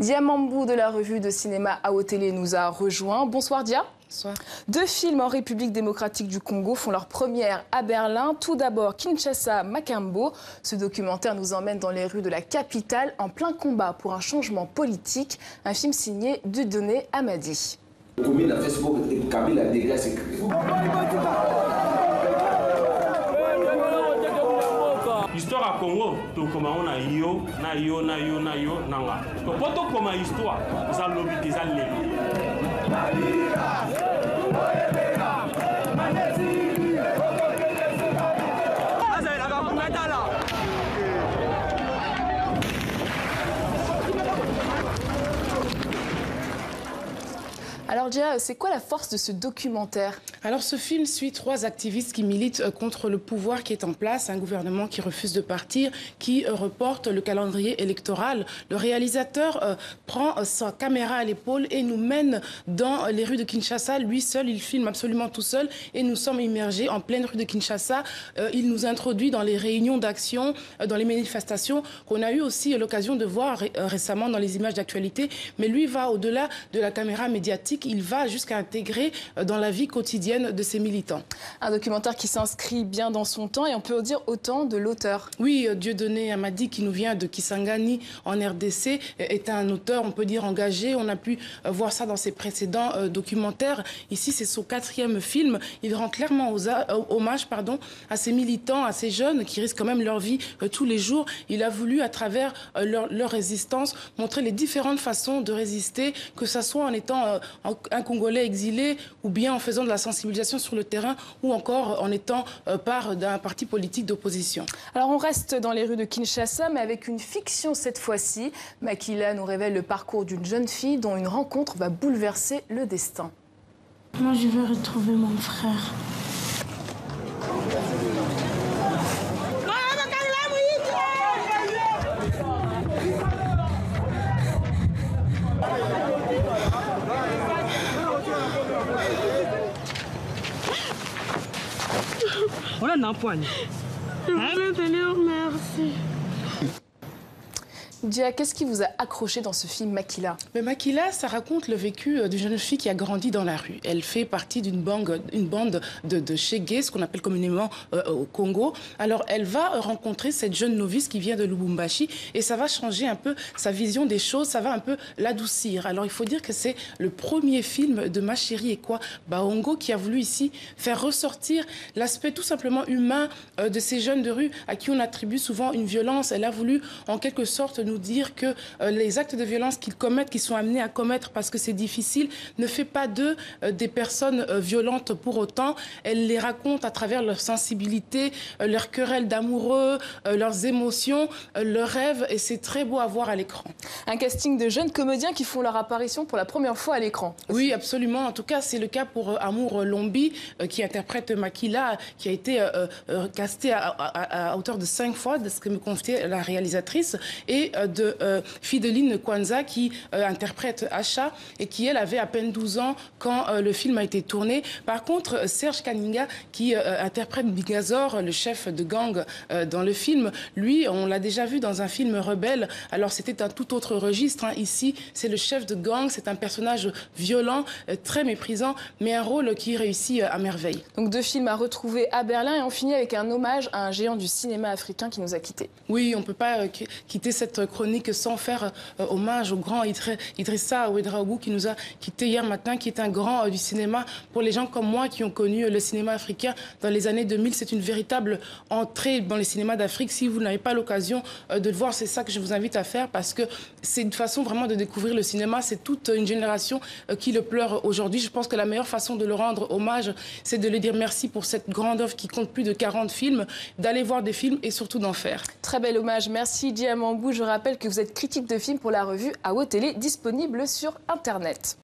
Dia Mambou de la revue de cinéma AO Télé nous a rejoint. Bonsoir Dia. Bonsoir. 2 films en République démocratique du Congo font leur première à Berlin. Tout d'abord Kinshasa Makambo. Ce documentaire nous emmène dans les rues de la capitale en plein combat pour un changement politique. Un film signé Dieudonné Amadi. Commune à Facebook et Kabila dégage. Histoire à Congo, to comment on a yo, nanga. To poto comme histoire, ça lobby des alliés. Alors Dia, c'est quoi la force de ce documentaire? Alors ce film suit 3 activistes qui militent contre le pouvoir qui est en place, un gouvernement qui refuse de partir, qui reporte le calendrier électoral. Le réalisateur prend sa caméra à l'épaule et nous mène dans les rues de Kinshasa. Lui seul, il filme absolument tout seul et nous sommes immergés en pleine rue de Kinshasa. Il nous introduit dans les réunions d'action, dans les manifestations qu'on a eu aussi l'occasion de voir récemment dans les images d'actualité. Mais lui va au-delà de la caméra médiatique. Il va jusqu'à intégrer dans la vie quotidienne de ses militants. Un documentaire qui s'inscrit bien dans son temps et on peut dire autant de l'auteur. Oui, Dieudonné Amadi, qui nous vient de Kisangani en RDC, est un auteur, on peut dire, engagé. On a pu voir ça dans ses précédents documentaires. Ici, c'est son 4e film. Il rend clairement hommage à ces militants, à ces jeunes qui risquent quand même leur vie tous les jours. Il a voulu, à travers leur résistance, montrer les différentes façons de résister, que ce soit en étant un Congolais exilé ou bien en faisant de la sensibilisation sur le terrain ou encore en étant part d'un parti politique d'opposition. Alors on reste dans les rues de Kinshasa mais avec une fiction cette fois-ci. Makila nous révèle le parcours d'une jeune fille dont une rencontre va bouleverser le destin. Moi je veux retrouver mon frère. On a un poigne. Je voulais te dire merci. Dia, qu'est-ce qui vous a accroché dans ce film Makila? Mais Makila, ça raconte le vécu d'une jeune fille qui a grandi dans la rue. Elle fait partie d'une bande de Chégué, ce qu'on appelle communément au Congo. Alors, elle va rencontrer cette jeune novice qui vient de Lubumbashi et ça va changer un peu sa vision des choses, ça va un peu l'adoucir. Alors, il faut dire que c'est le premier film de Ma Chérie Ekwa Baongo qui a voulu ici faire ressortir l'aspect tout simplement humain de ces jeunes de rue à qui on attribue souvent une violence. Elle a voulu, en quelque sorte, nous dire que les actes de violence qu'ils commettent, qu'ils sont amenés à commettre parce que c'est difficile, ne fait pas d'eux des personnes violentes pour autant. Elle les raconte à travers leur sensibilité, leurs querelles d'amoureux, leurs émotions, leurs rêves et c'est très beau à voir à l'écran. Un casting de jeunes comédiens qui font leur apparition pour la première fois à l'écran. Oui, absolument. En tout cas, c'est le cas pour Amour Lombi qui interprète Makila, qui a été casté à hauteur de 5 fois, de ce que me confiait la réalisatrice, et de Fideline Kwanza qui interprète Acha et qui, elle, avait à peine 12 ans quand le film a été tourné. Par contre, Serge Kaninga qui interprète Bigazor, le chef de gang dans le film, lui, on l'a déjà vu dans un film rebelle. Alors, c'était un tout autre registre. Hein. Ici, c'est le chef de gang, c'est un personnage violent, très méprisant, mais un rôle qui réussit à merveille. Donc 2 films à retrouver à Berlin et on finit avec un hommage à un géant du cinéma africain qui nous a quittés. Oui, on ne peut pas quitter cette chronique sans faire hommage au grand Idrissa Ouedraogo qui nous a quittés hier matin, qui est un grand du cinéma. Pour les gens comme moi qui ont connu le cinéma africain dans les années 2000, c'est une véritable entrée dans les cinémas d'Afrique. Si vous n'avez pas l'occasion de le voir, c'est ça que je vous invite à faire parce que c'est une façon vraiment de découvrir le cinéma. C'est toute une génération qui le pleure aujourd'hui. Je pense que la meilleure façon de le rendre hommage, c'est de lui dire merci pour cette grande œuvre qui compte plus de 40 films, d'aller voir des films et surtout d'en faire. Très bel hommage. Merci Dia Mambou. Je rappelle que vous êtes critique de film pour la revue AO Télé, disponible sur Internet.